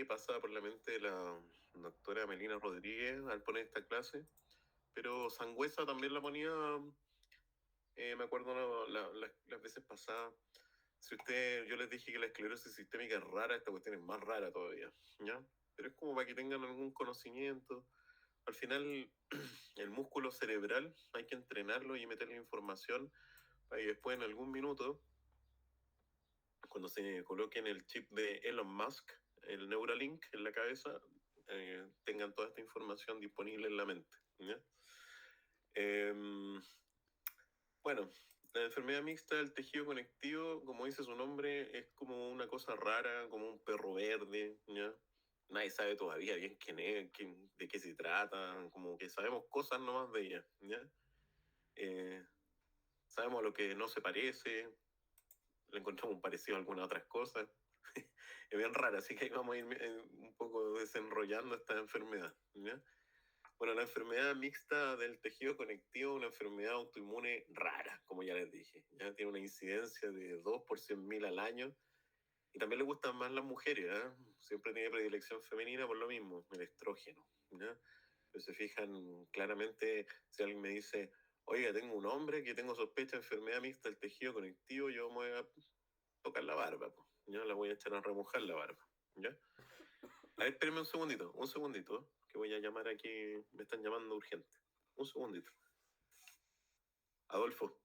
pasaba por la mente de la doctora Melina Rodríguez al poner esta clase, pero Sangüesa también la ponía, me acuerdo las veces pasadas. Yo les dije que la esclerosis sistémica es rara, esta cuestión es más rara todavía, ¿ya? Pero es como para que tengan algún conocimiento. Al final, el músculo cerebral hay que entrenarlo y meterle información para que después en algún minuto, cuando se coloquen el chip de Elon Musk, el Neuralink en la cabeza, tengan toda esta información disponible en la mente, ¿ya? Bueno, la enfermedad mixta del tejido conectivo, como dice su nombre, es como una cosa rara, como un perro verde, ¿ya? Nadie sabe todavía bien de qué se trata, como que sabemos cosas nomás de ella, ¿ya? Sabemos a lo que no se parece, le encontramos un parecido a algunas otras cosas. Es bien rara, así que ahí vamos a ir un poco desenrollando esta enfermedad, ¿ya? Bueno, la enfermedad mixta del tejido conectivo es una enfermedad autoinmune rara, como ya les dije. Ya tiene una incidencia de 2 por 100.000 al año. Y también le gustan más las mujeres, ¿eh? Siempre tiene predilección femenina por lo mismo, el estrógeno, ¿ya? Pero se fijan claramente, si alguien me dice, oiga, tengo un hombre que tengo sospecha de enfermedad mixta del tejido conectivo, yo me voy a tocar la barba, pues. Yo la voy a echar a remojar la barba, ¿ya? A ver, espérenme un segundito, que voy a llamar aquí, me están llamando urgente. Un segundito. Adolfo.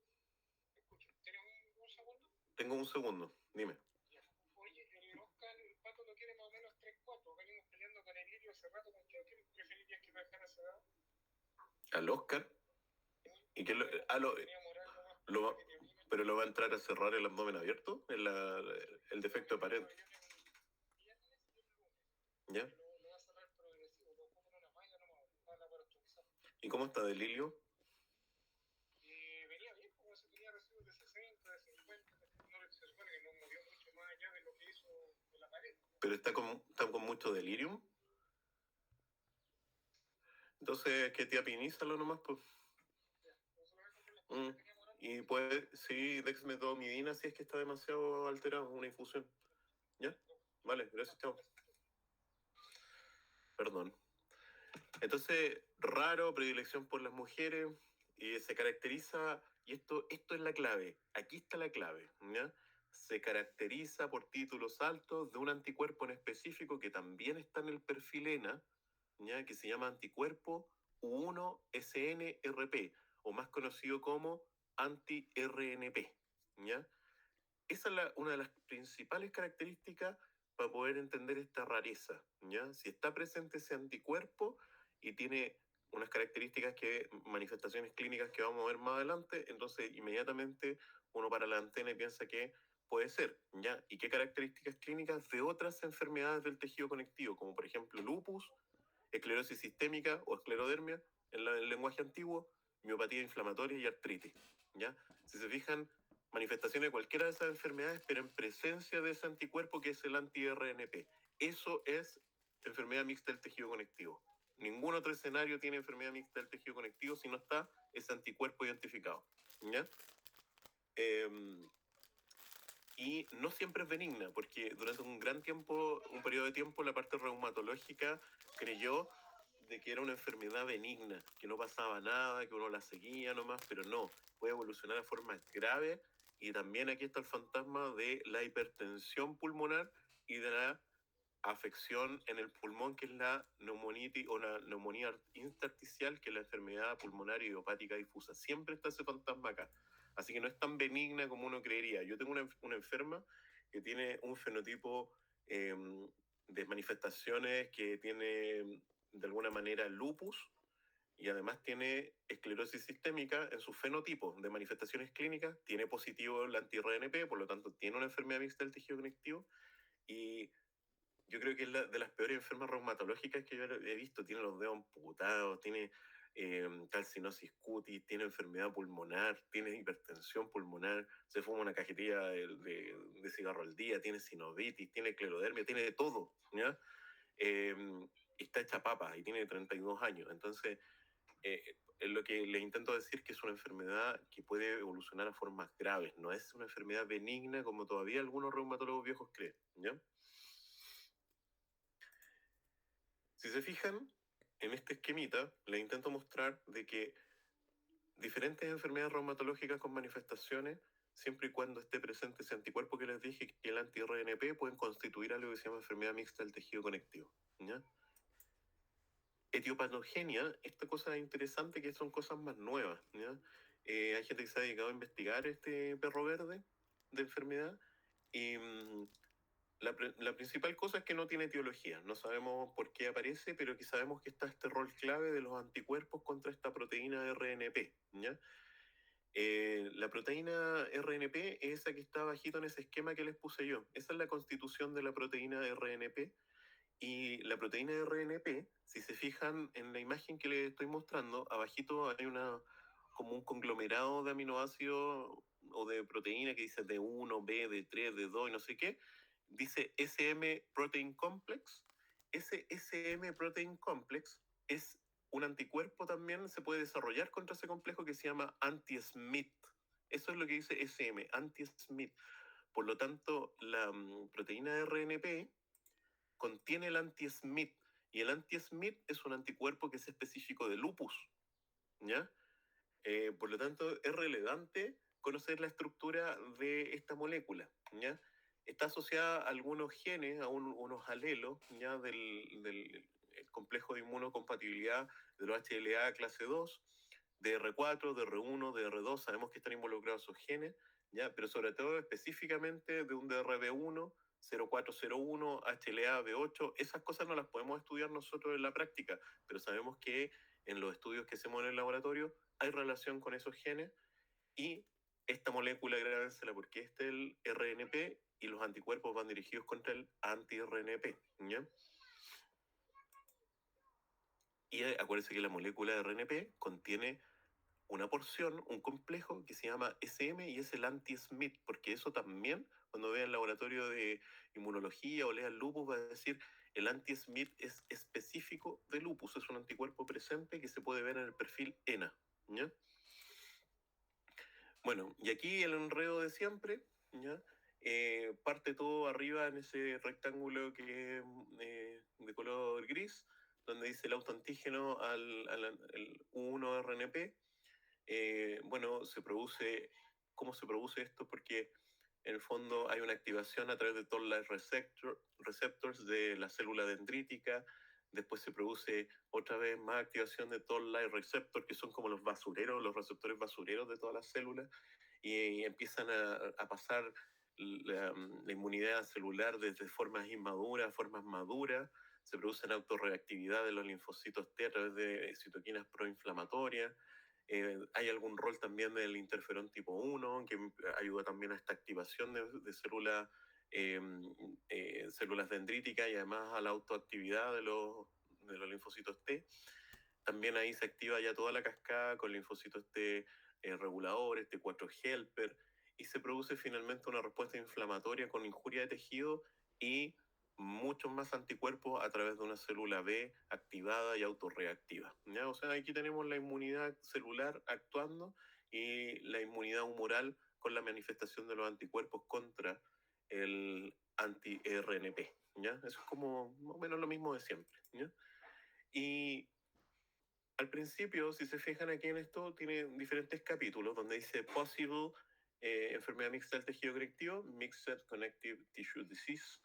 Escucho, ¿tienes un segundo? Tengo un segundo, dime. Ya. Oye, el Oscar, el Pato lo quiere más o menos 3-4. Venimos peleando con el Lirio hace rato. ¿Con quién preferirías que me dejara cerrado? ¿Al Oscar? ¿Y qué pero lo va a entrar a cerrar el abdomen abierto? El defecto de pared. ¿Ya? ¿Y cómo está de Lilio? Venía bien, como se tenía residuos de 60, de 50, no se supone que no movió mucho más allá de lo que hizo en la pared. ¿Pero está con mucho delirium? Entonces, ¿qué tía pinízalo nomás, pues? Y pues, sí, dexmedetomidina si es que está demasiado alterado, una infusión. ¿Ya? Vale, gracias, chao. Perdón. Entonces, raro, predilección por las mujeres, y se caracteriza, y esto es la clave, aquí está la clave, ¿ya? Se caracteriza por títulos altos de un anticuerpo en específico que también está en el perfil ENA, ¿ya? Que se llama anticuerpo U1-SNRP, o más conocido como anti-RNP, ¿ya? Esa es una de las principales características para poder entender esta rareza, ¿ya? Si está presente ese anticuerpo y tiene unas características manifestaciones clínicas que vamos a ver más adelante, entonces inmediatamente uno para la antena y piensa que puede ser, ¿ya? ¿Y qué características clínicas de otras enfermedades del tejido conectivo, como por ejemplo lupus, esclerosis sistémica o esclerodermia, en el lenguaje antiguo, miopatía inflamatoria y artritis, ¿ya? Si se fijan, manifestaciones de cualquiera de esas enfermedades, pero en presencia de ese anticuerpo que es el anti-RNP. Eso es enfermedad mixta del tejido conectivo. Ningún otro escenario tiene enfermedad mixta del tejido conectivo si no está ese anticuerpo identificado, ¿ya? Y no siempre es benigna, porque durante un periodo de tiempo, la parte reumatológica creyó de que era una enfermedad benigna, que no pasaba nada, que uno la seguía nomás, pero no, puede evolucionar a formas graves, y también aquí está el fantasma de la hipertensión pulmonar y de la afección en el pulmón, que es la neumonitis o la neumonía intersticial, que es la enfermedad pulmonar idiopática difusa. Siempre está ese fantasma acá. Así que no es tan benigna como uno creería. Yo tengo una enferma que tiene un fenotipo de manifestaciones que tiene de alguna manera lupus, y además tiene esclerosis sistémica en su fenotipo de manifestaciones clínicas, tiene positivo el anti-RNP, por lo tanto tiene una enfermedad mixta del tejido conectivo, y yo creo que es de las peores enfermas reumatológicas que yo he visto. Tiene los dedos amputados, tiene calcinosis cutis, tiene enfermedad pulmonar, tiene hipertensión pulmonar, se fuma una cajetilla de cigarro al día, tiene sinovitis, tiene esclerodermia, tiene de todo, ¿ya? Está hecha papa y tiene 32 años. Entonces, lo que le intento decir que es una enfermedad que puede evolucionar a formas graves. No es una enfermedad benigna como todavía algunos reumatólogos viejos creen, ¿ya? Si se fijan, en este esquemita les intento mostrar de que diferentes enfermedades reumatológicas con manifestaciones, siempre y cuando esté presente ese anticuerpo que les dije, que el anti-RNP, pueden constituir algo que se llama enfermedad mixta del tejido conectivo, ¿ya? Etiopatogenia, esta cosa interesante que son cosas más nuevas, ¿ya? Hay gente que se ha dedicado a investigar este perro verde de enfermedad y la principal cosa es que no tiene etiología. No sabemos por qué aparece, pero que sabemos que está este rol clave de los anticuerpos contra esta proteína RNP, ¿ya? La proteína RNP es esa que está bajito en ese esquema que les puse yo. Esa es la constitución de la proteína RNP. Y la proteína RNP, si se fijan en la imagen que les estoy mostrando, abajito hay como un conglomerado de aminoácidos o de proteína que dice D1, B, D3, D2 y no sé qué. Dice SM Protein Complex. Ese SM Protein Complex es un anticuerpo también, se puede desarrollar contra ese complejo que se llama anti-Smith. Eso es lo que dice SM, anti-Smith. Por lo tanto, la proteína RNP contiene el anti-Smith, y el anti-Smith es un anticuerpo que es específico de lupus, ¿ya? Por lo tanto, es relevante conocer la estructura de esta molécula, ¿ya? Está asociada a algunos genes, a unos alelos, ¿ya? Del el complejo de inmunocompatibilidad de los HLA clase 2, DR4, DR1, DR2, sabemos que están involucrados esos genes, ¿ya? Pero sobre todo específicamente de un DRB1, 0401, HLA-B8, esas cosas no las podemos estudiar nosotros en la práctica, pero sabemos que en los estudios que hacemos en el laboratorio hay relación con esos genes, y esta molécula grábensela porque este es el RNP y los anticuerpos van dirigidos contra el anti-RNP, ¿ya? Y acuérdense que la molécula de RNP contiene una porción, un complejo que se llama SM y es el anti-Smith, porque eso también, cuando vean el laboratorio de inmunología o lean lupus, va a decir el anti-Smith es específico de lupus, es un anticuerpo presente que se puede ver en el perfil ENA, ¿ya? Bueno, y aquí el enredo de siempre, ¿ya? Parte todo arriba en ese rectángulo que es de color gris, donde dice el autoantígeno al U1-RNP. Bueno, ¿cómo se produce esto? Porque en el fondo hay una activación a través de toll-like receptors de la célula dendrítica. Después se produce otra vez más activación de toll-like receptors, que son como los basureros, los receptores basureros de todas las células, y empiezan a pasar la inmunidad celular desde formas inmaduras a formas maduras. Se produce una autorreactividad de los linfocitos T a través de citoquinas proinflamatorias. Hay algún rol también del interferón tipo 1, que ayuda también a esta activación de células dendríticas y además a la autoactividad de los linfocitos T. También ahí se activa ya toda la cascada con linfocitos T reguladores, T4 helper, y se produce finalmente una respuesta inflamatoria con injuria de tejido y muchos más anticuerpos a través de una célula B activada y autorreactiva, ¿ya? O sea, aquí tenemos la inmunidad celular actuando y la inmunidad humoral con la manifestación de los anticuerpos contra el anti-RNP, ¿ya? Eso es como más o menos lo mismo de siempre, ¿ya? Y al principio, si se fijan aquí en esto, tiene diferentes capítulos donde dice Possible enfermedad mixta del tejido conectivo, Mixed Connective Tissue Disease.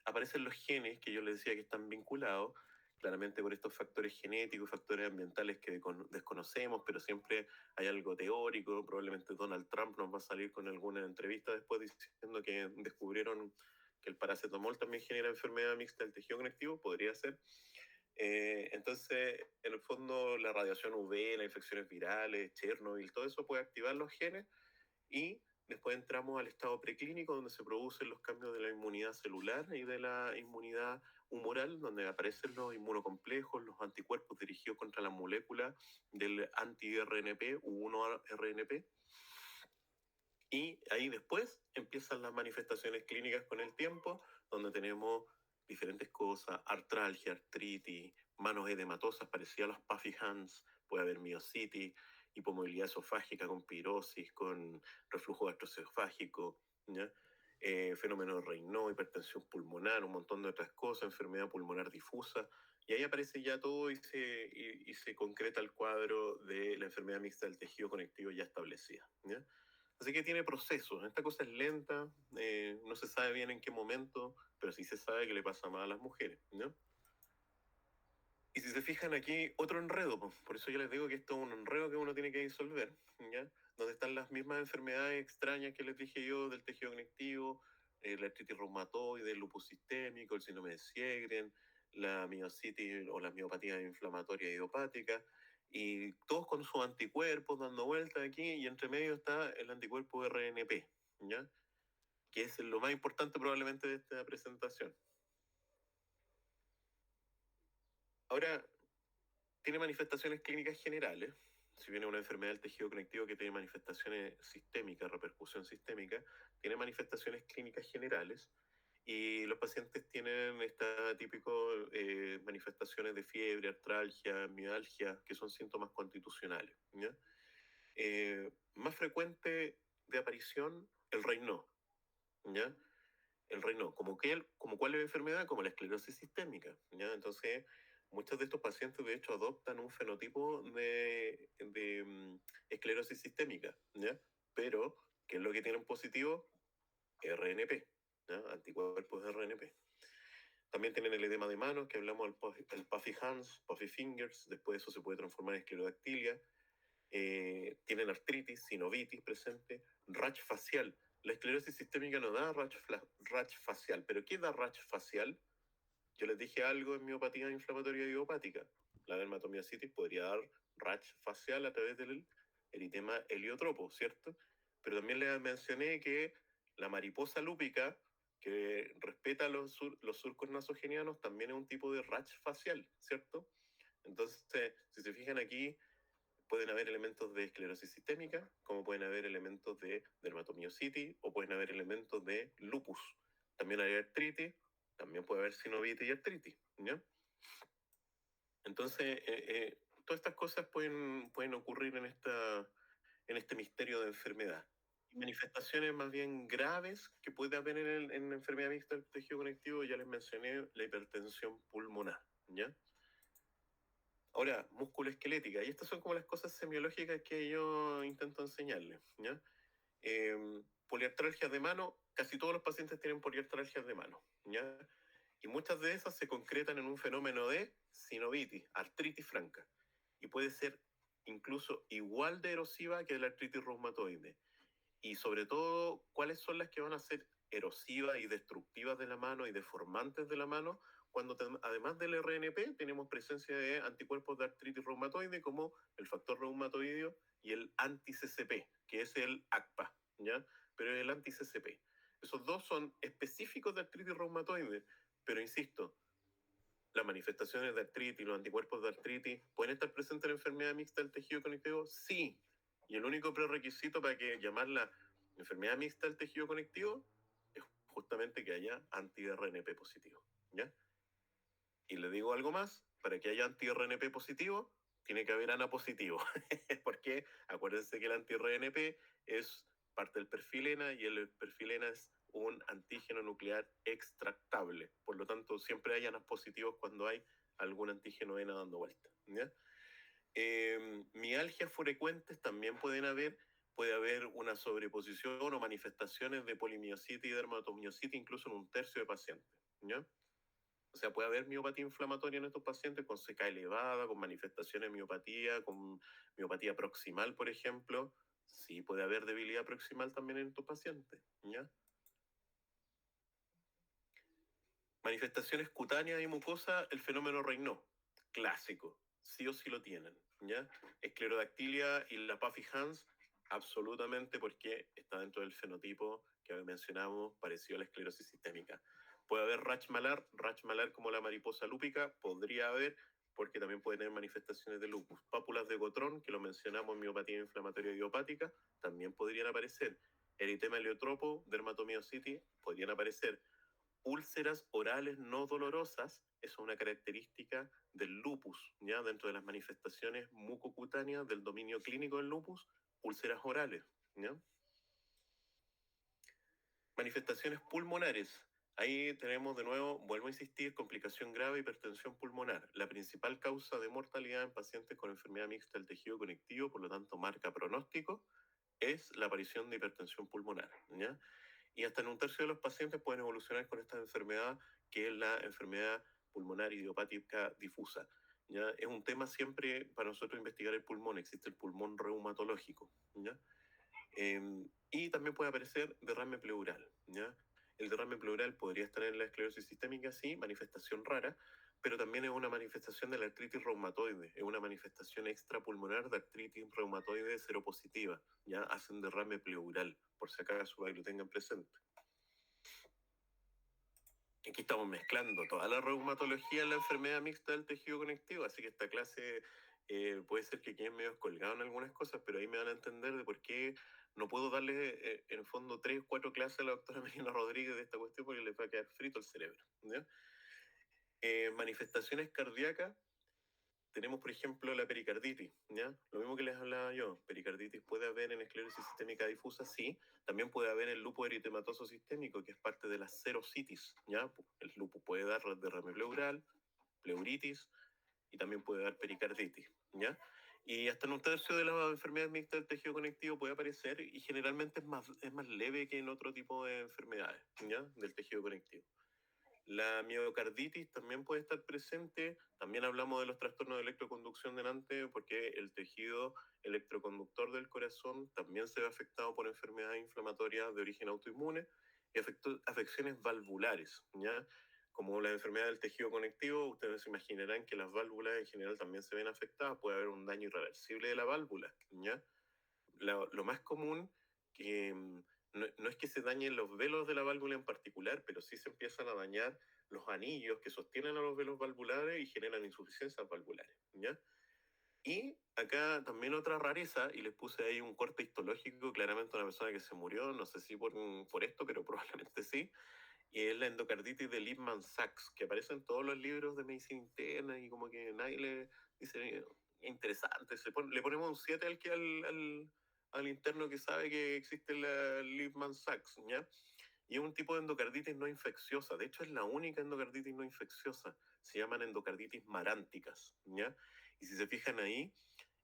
Aparecen los genes que yo les decía que están vinculados, claramente por estos factores genéticos, factores ambientales que desconocemos, pero siempre hay algo teórico. Probablemente Donald Trump nos va a salir con alguna entrevista después diciendo que descubrieron que el paracetamol también genera enfermedad mixta del tejido conectivo, podría ser. Entonces, en el fondo, la radiación UV, las infecciones virales, Chernobyl, todo eso puede activar los genes, y después entramos al estado preclínico donde se producen los cambios de la inmunidad celular y de la inmunidad humoral, donde aparecen los inmunocomplejos, los anticuerpos dirigidos contra la molécula del anti-RNP, U1-RNP. Y ahí después empiezan las manifestaciones clínicas con el tiempo, donde tenemos diferentes cosas: artralgia, artritis, manos edematosas parecidas a las puffy hands, puede haber miositis, hipomovilidad esofágica con pirosis, con reflujo gastroesofágico, ¿ya? fenómeno de Raynaud, hipertensión pulmonar, un montón de otras cosas, enfermedad pulmonar difusa, y ahí aparece ya todo y se concreta el cuadro de la enfermedad mixta del tejido conectivo ya establecida, ¿ya? Así que tiene procesos. Esta cosa es lenta, no se sabe bien en qué momento, pero sí se sabe que le pasa más a las mujeres, ¿no? Y si se fijan aquí, otro enredo, pues, por eso yo les digo que esto es un enredo que uno tiene que disolver, ¿ya? Donde están las mismas enfermedades extrañas que les dije yo del tejido conectivo, la artritis reumatoide, el lupus sistémico, el síndrome de Sjögren, la miositis o las miopatías inflamatorias idiopáticas, y todos con sus anticuerpos dando vueltas aquí, y entre medio está el anticuerpo RNP, ¿ya? Que es lo más importante probablemente de esta presentación. Ahora, tiene manifestaciones clínicas generales. Si bien es una enfermedad del tejido conectivo que tiene manifestaciones sistémicas, repercusión sistémica, tiene manifestaciones clínicas generales y los pacientes tienen estas típicas manifestaciones de fiebre, artralgia, mialgia, que son síntomas constitucionales, ¿ya? Más frecuente de aparición, el Raynaud, ¿ya? El Raynaud, como cuál es la enfermedad, como la esclerosis sistémica, ¿ya? Entonces, muchos de estos pacientes, de hecho, adoptan un fenotipo de esclerosis sistémica, ¿ya? Pero, ¿qué es lo que tienen positivo? RNP, ¿ya? Anticuerpos de RNP. También tienen el edema de manos, que hablamos del puffy hands, puffy fingers, después eso se puede transformar en esclerodactilia. Tienen artritis, sinovitis presente, rash facial. La esclerosis sistémica no da rash facial, pero ¿qué da rash facial? Yo les dije algo en miopatía inflamatoria idiopática. La dermatomiositis podría dar rash facial a través del eritema heliotropo, ¿cierto? Pero también les mencioné que la mariposa lúpica, que respeta los surcos nasogenianos, también es un tipo de rash facial, ¿cierto? Entonces, si se fijan aquí, pueden haber elementos de esclerosis sistémica, como pueden haber elementos de dermatomiositis o pueden haber elementos de lupus. También hay artritis, también puede haber sinovitis y artritis, ¿ya? Entonces, todas estas cosas pueden ocurrir en este misterio de enfermedad. Y manifestaciones más bien graves que puede haber en la enfermedad mixta del tejido conectivo, ya les mencioné la hipertensión pulmonar, ¿ya? Ahora, musculoesquelética, y estas son como las cosas semiológicas que yo intento enseñarles, ¿ya? Poliartralgias de mano, casi todos los pacientes tienen poliartralgias de mano, ¿ya? Y muchas de esas se concretan en un fenómeno de sinovitis, artritis franca, y puede ser incluso igual de erosiva que la artritis reumatoide. Y sobre todo, ¿cuáles son las que van a ser erosivas y destructivas de la mano y deformantes de la mano? Cuando además del RNP tenemos presencia de anticuerpos de artritis reumatoide como el factor reumatoideo y el anti-CCP, que es el ACPA, ¿ya? Pero es el anti-CCP. Esos dos son específicos de artritis reumatoide, pero insisto, las manifestaciones de artritis y los anticuerpos de artritis pueden estar presentes en la enfermedad mixta del tejido conectivo, sí. Y el único prerequisito para que llamarla enfermedad mixta del tejido conectivo es justamente que haya anti-RNP positivo, ¿ya? Y le digo algo más, para que haya anti-RNP positivo, tiene que haber ANA positivo. Porque acuérdense que el anti-RNP es parte del perfil ENA y el perfil ENA es un antígeno nuclear extractable. Por lo tanto, siempre hay ANAs positivos cuando hay algún antígeno ENA dando vuelta, ¿ya? Mialgias frecuentes también puede haber una sobreposición o manifestaciones de polimiositis y dermatomiositis incluso en un tercio de pacientes, ¿ya? O sea, puede haber miopatía inflamatoria en estos pacientes con CK elevada, con manifestaciones de miopatía, con miopatía proximal, por ejemplo. Sí, puede haber debilidad proximal también en estos pacientes, ¿ya? Manifestaciones cutáneas y mucosa, el fenómeno Raynaud, clásico, sí o sí lo tienen, ¿ya? Esclerodactilia y la Puffy Hands, absolutamente, porque está dentro del fenotipo que mencionamos, parecido a la esclerosis sistémica. Puede haber rash malar como la mariposa lúpica, podría haber, porque también puede tener manifestaciones de lupus. Pápulas de Gotrón, que lo mencionamos en miopatía inflamatoria idiopática, también podrían aparecer. Eritema heliotropo, dermatomiositis, podrían aparecer. Úlceras orales no dolorosas, eso es una característica del lupus, ¿ya? Dentro de las manifestaciones mucocutáneas del dominio clínico del lupus, úlceras orales, ¿ya? Manifestaciones pulmonares. Ahí tenemos de nuevo, vuelvo a insistir, complicación grave, hipertensión pulmonar. La principal causa de mortalidad en pacientes con enfermedad mixta del tejido conectivo, por lo tanto marca pronóstico, es la aparición de hipertensión pulmonar, ¿ya? Y hasta en un tercio de los pacientes pueden evolucionar con esta enfermedad, que es la enfermedad pulmonar idiopática difusa. ¿Ya? Es un tema siempre para nosotros investigar el pulmón. Existe el pulmón reumatológico. ¿Ya? Y también puede aparecer derrame pleural. ¿Ya? El derrame pleural podría estar en la esclerosis sistémica, sí, manifestación rara, pero también es una manifestación de la artritis reumatoide, es una manifestación extrapulmonar de artritis reumatoide seropositiva. ¿Ya? Hacen derrame pleural, por si acaso para que lo tengan presente. Aquí estamos mezclando toda la reumatología en la enfermedad mixta del tejido conectivo, así que esta clase puede ser que queden medio colgado en algunas cosas, pero ahí me van a entender de por qué no puedo darle en el fondo 3 o 4 clases a la doctora Melina Rodríguez de esta cuestión porque les va a quedar frito el cerebro. ¿Ya? Manifestaciones cardíacas. Tenemos, por ejemplo, la pericarditis, ¿ya? Lo mismo que les hablaba yo. Pericarditis puede haber en esclerosis sistémica difusa, sí. También puede haber en lupus eritematoso sistémico, que es parte de la serositis, ¿ya? El lupus puede dar derrame pleural, pleuritis, y también puede dar pericarditis, ¿ya? Y hasta en un tercio de las enfermedades mixtas del tejido conectivo puede aparecer, y generalmente es más leve que en otro tipo de enfermedades, ¿ya? Del tejido conectivo. La miocarditis también puede estar presente. También hablamos de los trastornos de electroconducción delante, porque el tejido electroconductor del corazón también se ve afectado por enfermedades inflamatorias de origen autoinmune y afecciones valvulares, ¿ya? Como la enfermedad del tejido conectivo, ustedes se imaginarán que las válvulas en general también se ven afectadas. Puede haber un daño irreversible de la válvula, ¿ya? Lo más común que no es que se dañen los velos de la válvula en particular, pero sí se empiezan a dañar los anillos que sostienen a los velos valvulares y generan insuficiencias valvulares, ¿ya? Y acá también otra rareza, y les puse ahí un corte histológico, claramente una persona que se murió, no sé si por esto, pero probablemente sí, y es la endocarditis de Lippmann-Sachs, que aparece en todos los libros de medicina interna y como que nadie le dice, interesante, le ponemos un 7 al interno que sabe que existe la Lippmann-Sachs, ¿ya? Y es un tipo de endocarditis no infecciosa, de hecho es la única endocarditis no infecciosa, se llaman endocarditis maránticas, ¿ya? Y si se fijan ahí,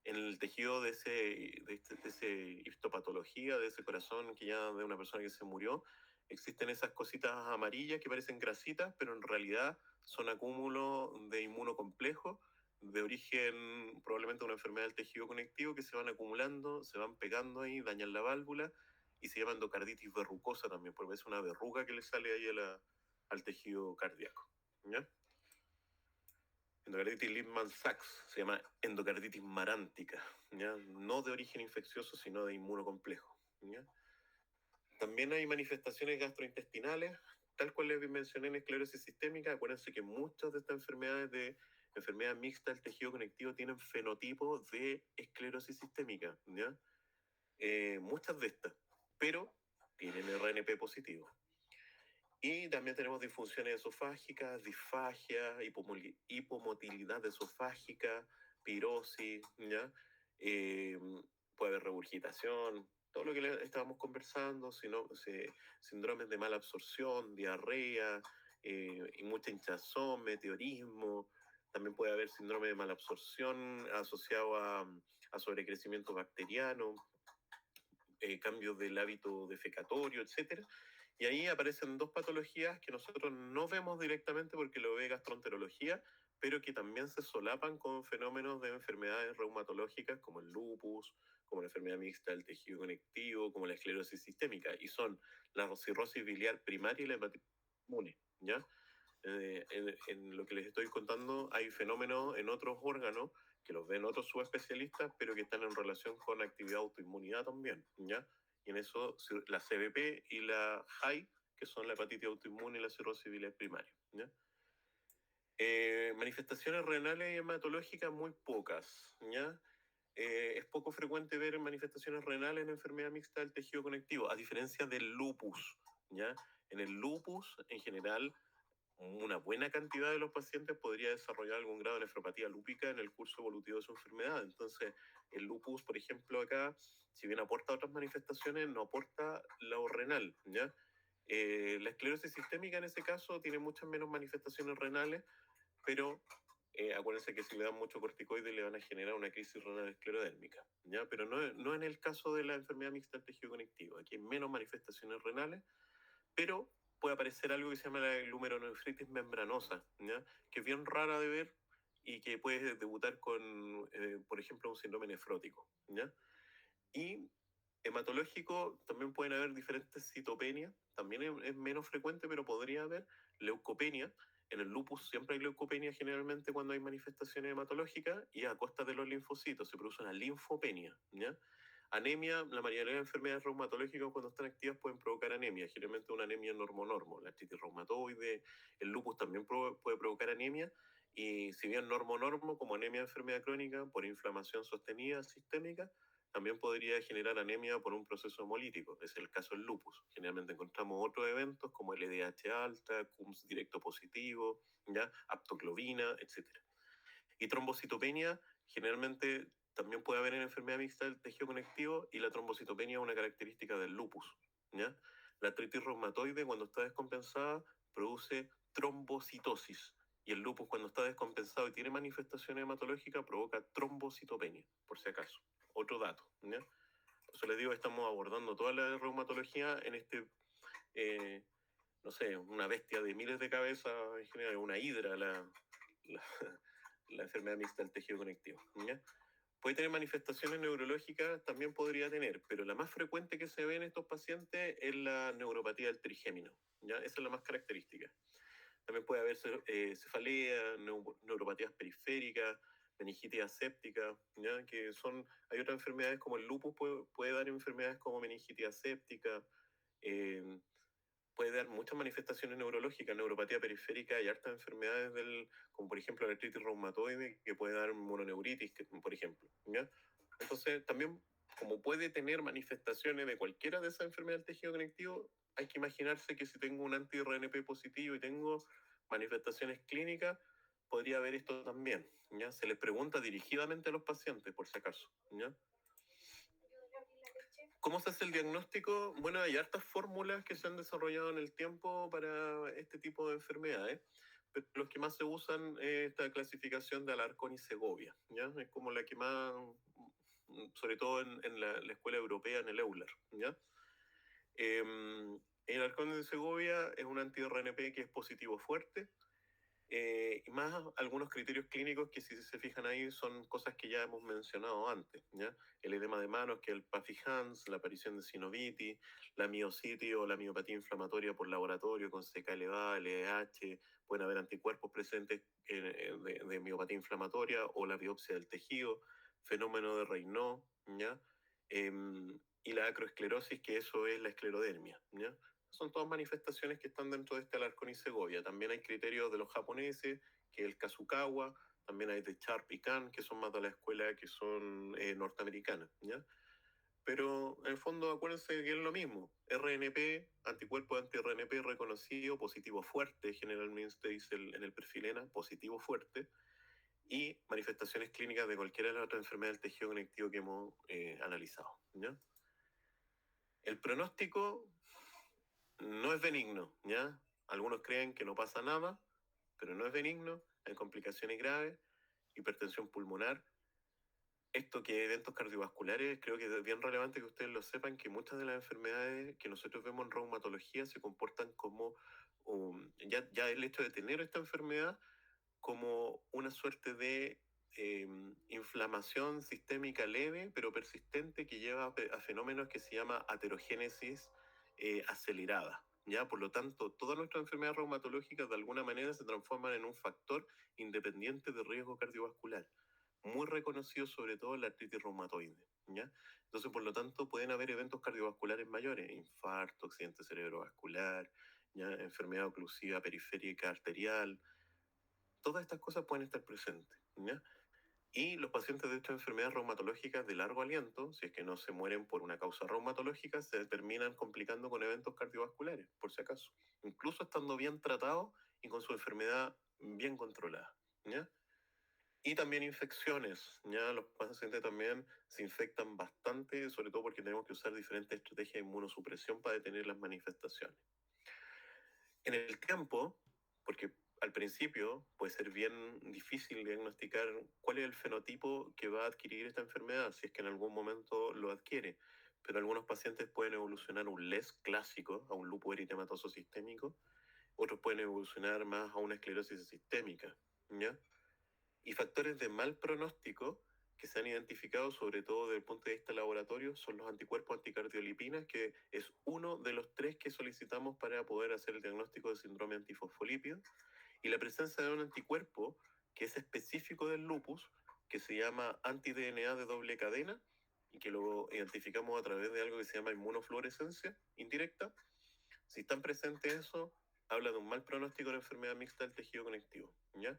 en el tejido de ese histopatología, de ese corazón que ya de una persona que se murió, existen esas cositas amarillas que parecen grasitas, pero en realidad son acúmulos de inmunocomplejo de origen probablemente de una enfermedad del tejido conectivo que se van acumulando, se van pegando ahí, dañan la válvula y se llama endocarditis verrucosa también, porque es una verruga que le sale ahí al tejido cardíaco. ¿Ya? Endocarditis Lippmann-Sachs se llama endocarditis marántica, ¿ya? No de origen infeccioso, sino de inmunocomplejo, ¿ya? También hay manifestaciones gastrointestinales, tal cual les mencioné en esclerosis sistémica. Acuérdense que muchas de estas enfermedades de enfermedad mixta del tejido conectivo tienen fenotipo de esclerosis sistémica, ¿ya? Muchas de estas, pero tienen RNP positivo. Y también tenemos disfunciones esofágicas, disfagia, hipomotilidad esofágica, pirosis, ¿ya? Eh, Puede haber regurgitación, todo lo que estábamos conversando, síndromes de mala absorción, diarrea, y mucha hinchazón, meteorismo. También puede haber síndrome de mala absorción asociado a sobrecrecimiento bacteriano, cambios del hábito defecatorio, etcétera. Y ahí aparecen dos patologías que nosotros no vemos directamente porque lo ve gastroenterología, pero que también se solapan con fenómenos de enfermedades reumatológicas como el lupus, como la enfermedad mixta del tejido conectivo, como la esclerosis sistémica, y son la cirrosis biliar primaria y la hepatitis inmune, ¿ya? En lo que les estoy contando hay fenómenos en otros órganos que los ven otros subespecialistas, pero que están en relación con actividad autoinmunidad también, ¿ya? Y en eso la CBP y la HAI, que son la hepatitis autoinmune y la cirrosis biliar primaria, ¿ya? Manifestaciones renales y hematológicas muy pocas, ¿ya? Es poco frecuente ver manifestaciones renales en enfermedad mixta del tejido conectivo, a diferencia del lupus, ¿ya? En el lupus, en general, una buena cantidad de los pacientes podría desarrollar algún grado de nefropatía lúpica en el curso evolutivo de su enfermedad. Entonces, el lupus, por ejemplo, acá, si bien aporta otras manifestaciones, no aporta lo renal, ¿ya? La esclerosis sistémica en ese caso tiene muchas menos manifestaciones renales, pero acuérdense que si le dan mucho corticoide le van a generar una crisis renal esclerodérmica, ¿ya? Pero no en el caso de la enfermedad mixta del tejido conectivo. Aquí hay menos manifestaciones renales, pero puede aparecer algo que se llama la glomerulonefritis membranosa, ¿ya? Que es bien rara de ver y que puede debutar con, por ejemplo, un síndrome nefrótico, ¿ya? Y hematológico también pueden haber diferentes citopenias, también es menos frecuente, pero podría haber leucopenia. En el lupus siempre hay leucopenia generalmente cuando hay manifestaciones hematológicas y a costa de los linfocitos se produce una linfopenia, ¿ya? Anemia, la mayoría de las enfermedades reumatológicas cuando están activas pueden provocar anemia, generalmente una anemia normo-normo, la artritis reumatoide, el lupus también puede provocar anemia, y si bien normo-normo, como anemia de enfermedad crónica por inflamación sostenida sistémica, también podría generar anemia por un proceso hemolítico, es el caso del lupus. Generalmente encontramos otros eventos como LDH alta, CUMS directo positivo, ¿ya? Aptoglobina, etcétera. Y trombocitopenia generalmente también puede haber en enfermedad mixta del tejido conectivo, y la trombocitopenia es una característica del lupus, ¿ya? La artritis reumatoide cuando está descompensada produce trombocitosis, y el lupus cuando está descompensado y tiene manifestaciones hematológicas provoca trombocitopenia, por si acaso. Otro dato, ¿ya? Por eso les digo, estamos abordando toda la reumatología en eh, no sé, una bestia de miles de cabezas, en general, una hidra, la, la enfermedad mixta del tejido conectivo, ¿ya? Puede tener manifestaciones neurológicas, también podría tener, pero la más frecuente que se ve en estos pacientes es la neuropatía del trigémino, ¿ya? Esa es la más característica. También puede haber cefalea, neuropatías periféricas, meningitis aséptica, ¿ya? Que son, hay otras enfermedades como el lupus, puede dar enfermedades como meningitis aséptica, eh, puede dar muchas manifestaciones neurológicas, neuropatía periférica y hartas enfermedades como por ejemplo la artritis reumatoide, que puede dar mononeuritis, por ejemplo, ¿ya? Entonces, también, como puede tener manifestaciones de cualquiera de esas enfermedades del tejido conectivo, hay que imaginarse que si tengo un anti-RNP positivo y tengo manifestaciones clínicas, podría haber esto también, ¿ya? Se les pregunta dirigidamente a los pacientes, por si acaso, ¿ya? ¿Cómo se hace el diagnóstico? Bueno, hay hartas fórmulas que se han desarrollado en el tiempo para este tipo de enfermedades, pero los que más se usan es esta clasificación de Alarcón y Segovia, ¿ya? Es como la que más, sobre todo en la escuela europea, en el EULAR, ¿ya? El Alarcón de Segovia es un anti-RNP que es positivo fuerte, y más algunos criterios clínicos que, si se fijan ahí, son cosas que ya hemos mencionado antes, ¿ya? El edema de manos, que es el Puffy-Hans, la aparición de sinovitis, la miositis o la miopatía inflamatoria por laboratorio con CK elevada, LDH, pueden haber anticuerpos presentes de miopatía inflamatoria, o la biopsia del tejido, fenómeno de Raynaud, ¿ya? Y la acroesclerosis, que eso es la esclerodermia, ¿ya? Son todas manifestaciones que están dentro de este Alarcón y Segovia. También hay criterios de los japoneses, que es el Kazukawa, también hay de Sharp y Kahn, que son más de la escuela que son norteamericanas, ¿ya? Pero en el fondo acuérdense que es lo mismo. RNP, anticuerpo anti-RNP reconocido, positivo fuerte, generalmente dice en el perfil ENA, positivo fuerte, y manifestaciones clínicas de cualquiera de las otras enfermedades del tejido conectivo que hemos analizado, ¿ya? El pronóstico no es benigno, ¿ya? Algunos creen que no pasa nada, pero no es benigno, hay complicaciones graves, hipertensión pulmonar. Esto que eventos cardiovasculares, creo que es bien relevante que ustedes lo sepan, que muchas de las enfermedades que nosotros vemos en reumatología se comportan como, ya el hecho de tener esta enfermedad, como una suerte de inflamación sistémica leve pero persistente que lleva a fenómenos que se llama aterogénesis acelerada. ¿Ya? Por lo tanto, todas nuestras enfermedades reumatológicas de alguna manera se transforman en un factor independiente de riesgo cardiovascular, muy reconocido sobre todo en la artritis reumatoide, ¿ya? Entonces, por lo tanto, pueden haber eventos cardiovasculares mayores, infarto, accidente cerebrovascular, ¿ya? Enfermedad oclusiva periférica arterial, todas estas cosas pueden estar presentes, ¿ya? Y los pacientes de estas enfermedades reumatológicas de largo aliento, si es que no se mueren por una causa reumatológica, se terminan complicando con eventos cardiovasculares, por si acaso, incluso estando bien tratados y con su enfermedad bien controlada, ¿ya? Y también infecciones, ¿ya? Los pacientes también se infectan bastante, sobre todo porque tenemos que usar diferentes estrategias de inmunosupresión para detener las manifestaciones. En el tiempo, porque al principio puede ser bien difícil diagnosticar cuál es el fenotipo que va a adquirir esta enfermedad, si es que en algún momento lo adquiere. Pero algunos pacientes pueden evolucionar a un LES clásico, a un lupus eritematoso sistémico, otros pueden evolucionar más a una esclerosis sistémica, ¿ya? Y factores de mal pronóstico que se han identificado, sobre todo desde el punto de vista laboratorio, son los anticuerpos anticardiolipinas, que es uno de los tres que solicitamos para poder hacer el diagnóstico de síndrome antifosfolípido, y la presencia de un anticuerpo que es específico del lupus, que se llama anti-DNA de doble cadena, y que lo identificamos a través de algo que se llama inmunofluorescencia indirecta. Si están presentes eso, habla de un mal pronóstico de la enfermedad mixta del tejido conectivo, ¿ya?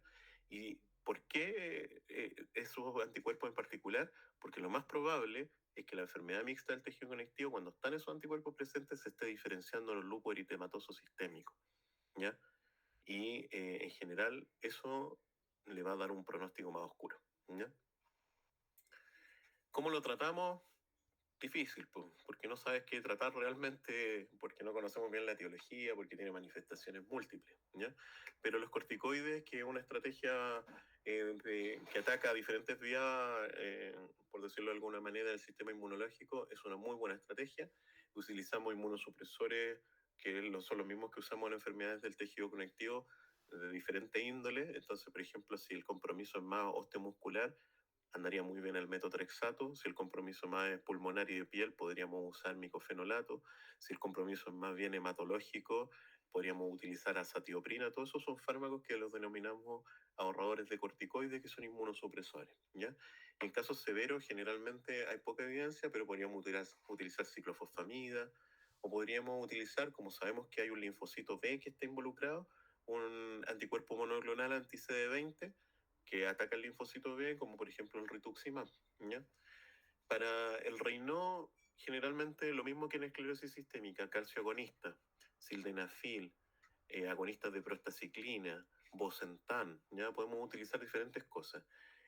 ¿Y por qué esos anticuerpos en particular? Porque lo más probable es que la enfermedad mixta del tejido conectivo, cuando están esos anticuerpos presentes, se esté diferenciando en el lupus eritematoso sistémico, ¿ya? Y en general eso le va a dar un pronóstico más oscuro, ¿ya? ¿Cómo lo tratamos? Difícil, porque no sabes qué tratar realmente, porque no conocemos bien la etiología, porque tiene manifestaciones múltiples, ¿ya? Pero los corticoides, que es una estrategia que ataca diferentes vías, por decirlo de alguna manera, del sistema inmunológico, es una muy buena estrategia. Utilizamos inmunosupresores que son los mismos que usamos en enfermedades del tejido conectivo de diferente índole. Entonces, por ejemplo, si el compromiso es más osteomuscular, andaría muy bien el metotrexato. Si el compromiso más es pulmonar y de piel, podríamos usar micofenolato. Si el compromiso es más bien hematológico, podríamos utilizar azatioprina. Todos esos son fármacos que los denominamos ahorradores de corticoides, que son inmunosupresores, ¿ya? En casos severos, generalmente hay poca evidencia, pero podríamos utilizar ciclofosfamida, o podríamos utilizar, como sabemos que hay un linfocito B que está involucrado, un anticuerpo monoclonal anti-CD20 que ataca el linfocito B, como por ejemplo el rituximab, ¿ya? Para el Raynaud, generalmente lo mismo que en esclerosis sistémica, calcio agonista, sildenafil, agonistas de prostaciclina, bosentan, ¿ya? Podemos utilizar diferentes cosas.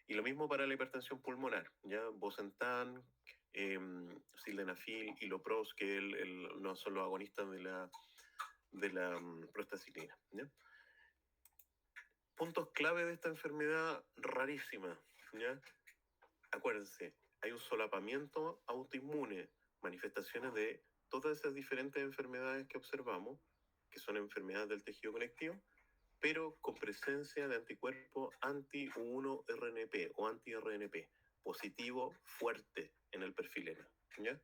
Y lo mismo para la hipertensión pulmonar, ¿ya? Bosentan, sildenafil, iloprost, que no son los agonistas de la prostaciclina, ¿ya? Puntos clave de esta enfermedad rarísima, ¿ya? Acuérdense, hay un solapamiento autoinmune, manifestaciones de todas esas diferentes enfermedades que observamos, que son enfermedades del tejido conectivo, pero con presencia de anticuerpos anti-1-RNP o anti-RNP, positivo fuerte en el perfil ENA, ¿ya?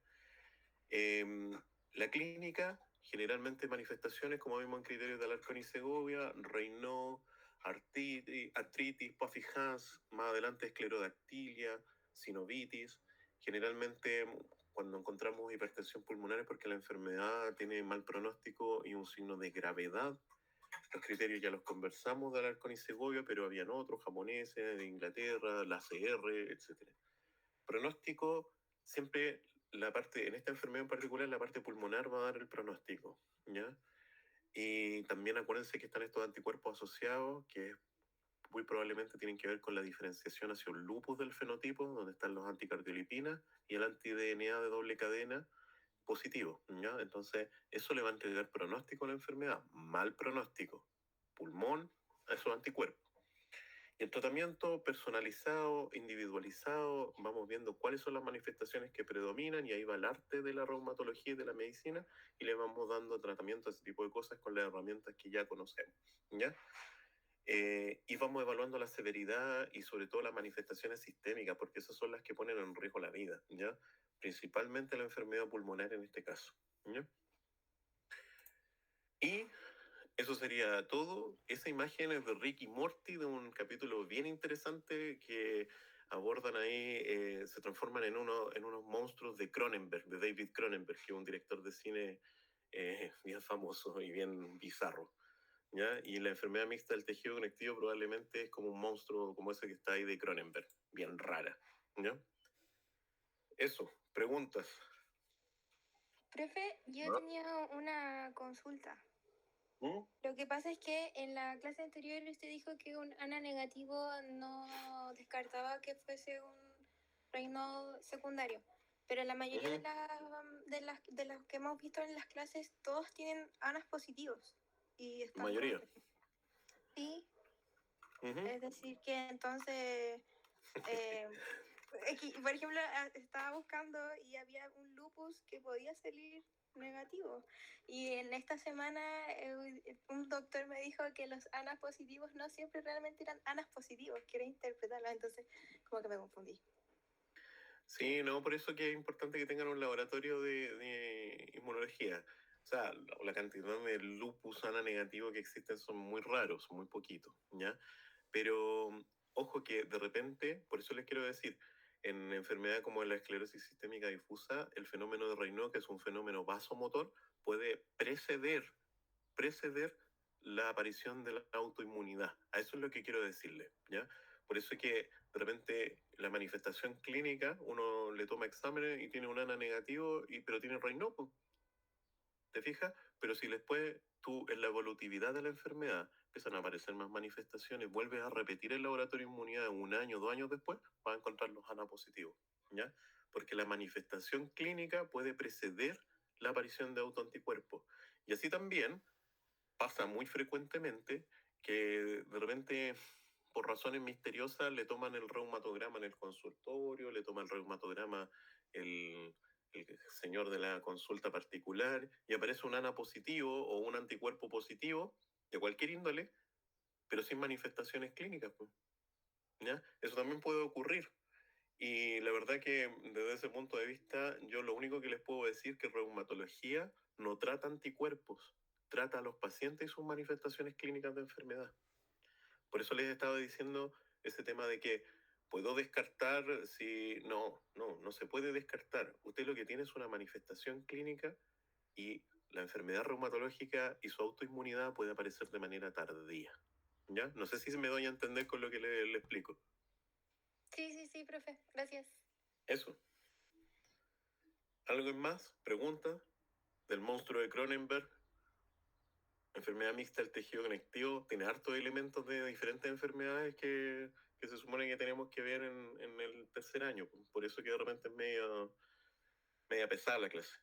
La clínica, generalmente manifestaciones, como vimos en criterios de Alarcón y Segovia, Raynaud, artritis, Puffy-Hans, más adelante esclerodactilia, sinovitis. Generalmente, cuando encontramos hipertensión pulmonar es porque la enfermedad tiene mal pronóstico y un signo de gravedad. Los criterios ya los conversamos de Alarcón y Segovia, pero habían otros japoneses, de Inglaterra, la CR, etc. Pronóstico, siempre en esta enfermedad en particular, la parte pulmonar va a dar el pronóstico, ¿ya? Y también acuérdense que están estos anticuerpos asociados, que muy probablemente tienen que ver con la diferenciación hacia un lupus del fenotipo, donde están los anticardiolipinas y el anti-DNA de doble cadena positivo, ¿ya? Entonces, eso le va a entregar pronóstico a la enfermedad, mal pronóstico, pulmón, a esos anticuerpos. Y el tratamiento personalizado, individualizado, vamos viendo cuáles son las manifestaciones que predominan, y ahí va el arte de la reumatología y de la medicina, y le vamos dando tratamiento a ese tipo de cosas con las herramientas que ya conocemos, ¿ya? Y vamos evaluando la severidad y sobre todo las manifestaciones sistémicas, porque esas son las que ponen en riesgo la vida, ¿ya? Principalmente la enfermedad pulmonar en este caso, ¿ya? Y eso sería todo. Esa imagen es de Rick y Morty, de un capítulo bien interesante que abordan ahí, se transforman en unos monstruos de Cronenberg, de David Cronenberg, que es un director de cine bien famoso y bien bizarro, ¿ya? Y la enfermedad mixta del tejido conectivo probablemente es como un monstruo como ese que está ahí de Cronenberg, bien rara, ¿ya? Eso, preguntas. Profe, yo ¿No? tenía una consulta. ¿Mm? Lo que pasa es que en la clase anterior usted dijo que un ANA negativo no descartaba que fuese un reino secundario, pero la mayoría Ujú. de las que hemos visto en las clases, todos tienen ANAs positivos. y La mayoría. Sí, Ujú. es decir, que entonces, por ejemplo, estaba buscando y había un lupus que podía salir negativo. Y en esta semana un doctor me dijo que los ANAS positivos no siempre realmente eran ANAS positivos, que era interpretarlos, entonces como que me confundí. Sí, no, por eso que es importante que tengan un laboratorio de inmunología. O sea, la cantidad de lupus ANA negativo que existen son muy raros, son muy poquitos, ¿ya? Pero ojo que de repente, por eso les quiero decir, en enfermedad como la esclerosis sistémica difusa, el fenómeno de Raynaud, que es un fenómeno vasomotor, puede preceder la aparición de la autoinmunidad. A eso es lo que quiero decirle, ¿ya? Por eso es que de repente la manifestación clínica, uno le toma exámenes y tiene un ANA negativo, pero tiene Raynaud, pues, ¿te fijas? Pero si después tú, en la evolutividad de la enfermedad, empiezan a aparecer más manifestaciones, vuelves a repetir el laboratorio de inmunidad 1 año, 2 años después, vas a encontrar los ANA positivos, ¿ya? Porque la manifestación clínica puede preceder la aparición de autoanticuerpos. Y así también pasa muy frecuentemente que de repente, por razones misteriosas, le toman el reumatograma en el consultorio, le toma el reumatograma el señor de la consulta particular y aparece un ANA positivo o un anticuerpo positivo de cualquier índole, pero sin manifestaciones clínicas, pues, ¿ya? Eso también puede ocurrir. Y la verdad que desde ese punto de vista, yo lo único que les puedo decir es que reumatología no trata anticuerpos, trata a los pacientes y sus manifestaciones clínicas de enfermedad. Por eso les estaba diciendo ese tema de que puedo descartar si... No se puede descartar. Usted lo que tiene es una manifestación clínica y la enfermedad reumatológica y su autoinmunidad puede aparecer de manera tardía. ¿Ya? No sé si me doy a entender con lo que le explico. Sí, profe, gracias. Eso. ¿Algo más? ¿Pregunta? Del monstruo de Cronenberg. Enfermedad mixta del tejido conectivo. Tiene hartos elementos de diferentes enfermedades que se supone que tenemos que ver en el tercer año. Por eso que de repente es media pesada la clase.